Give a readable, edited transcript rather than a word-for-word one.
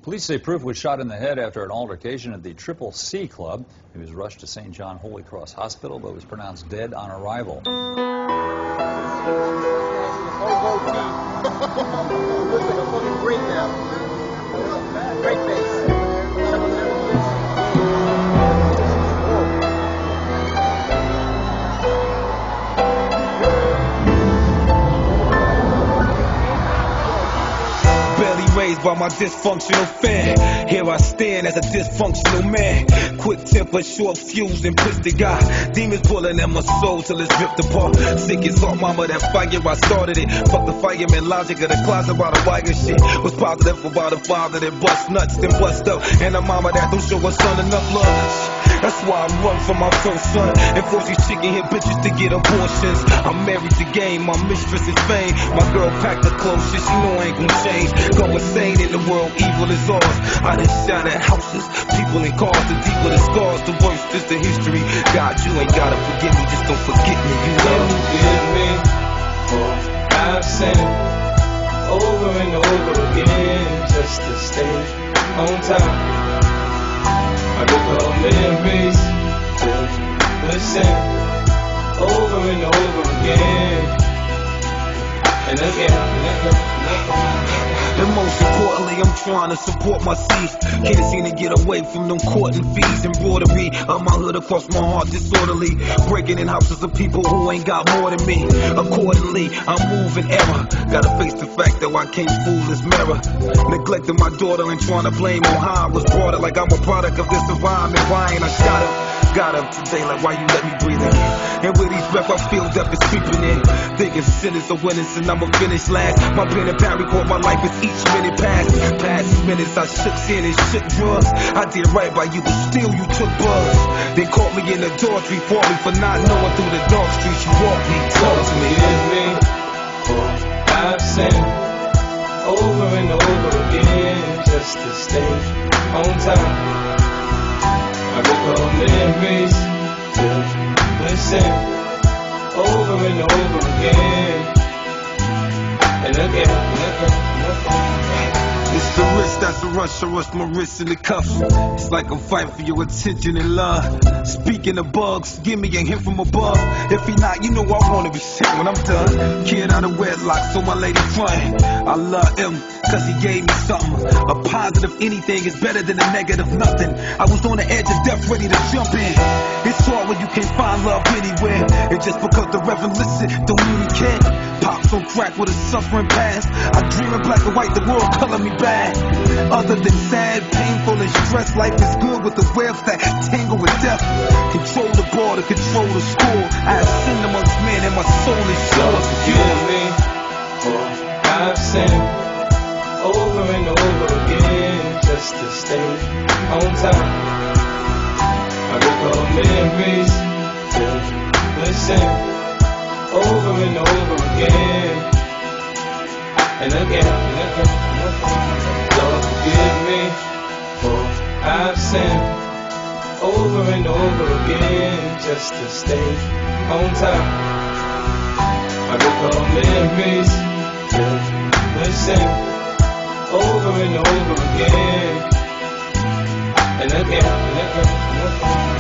Police say Proof was shot in the head after an altercation at the Triple C Club. He was rushed to St. John Holy Cross Hospital, but was pronounced dead on arrival. Great face. Raised by my dysfunctional fan. Here I stand as a dysfunctional man. Quick temper, short fuse, and twisted guy. Demons pulling at my soul till it's ripped apart. Sick as all mama, that fire I started it. Fuck the fireman logic of the closet about the wire shit. Was positive about a father that bust nuts, then bust up. And a mama that don't show her son enough love. That's why I run for my first son and force these chicken-head bitches to get abortions. I'm married to game, my mistress is fame. My girl packed the clothes, shit, she know I ain't gon' change. Go insane in the world, evil is ours. I done shot at houses, people in cars. The deeper the scars, the worse is the history. God, you ain't gotta forgive me, just don't forget me. You love me. Forgive me for I've sinned over and over again just to stay on time. I recall memories to listen over and over again and again. And most importantly, I'm trying to support my seeds. Can't seem to get away from them court and fees. Embroidery of my hood across my heart disorderly. Breaking in houses of people who ain't got more than me. Accordingly, I'm moving error. Gotta face the fact that I can't fool this mirror. Neglecting my daughter and trying to blame on how I was brought up. Like I'm a product of this environment. Why ain't I shot up? Got up today like why you let me breathe in. And with each breath I feel death is creeping in. Thinking sinners are winners and I'ma finish last. My pen and pad record my life as each minute passed. Past minutes I shook sin and shook drugs. I did right by you but still you took buzz. Then caught me in the adultery, fought me for not knowing through the dark streets you walked me. Talk to me. Forgive me for I've sinned over and over again just to stay on time. I recall memories to listen over and over again and again. It's the wrist that's a rush, I rush my wrist in the cuffs. It's like I'm fighting for your attention and love. Speaking of bugs, give me a hint from above. If he not, you know I wanna be sick when I'm done. Kid out of wedlock, so my lady frontin'. I love him, cause he gave me something. A positive anything is better than a negative nothing. I was on the edge of death ready to jump in. It's hard when you can't find love anywhere. And just because the reverend listen, don't mean he can't. Pops on crack with a suffering past. I dream in black and white, the world color me bad. Other than sad, painful, and stress, life is good with the webs that tangle with death. Control the border, control the score. I have sinned amongst men and my soul is sure. Forgive me for I've sinned over and over again just to stay on time. I recall memories to listen over and over again and again. Lord, forgive me for I've sinned over and over again just to stay on time. I recall memories to listen over and over again and again.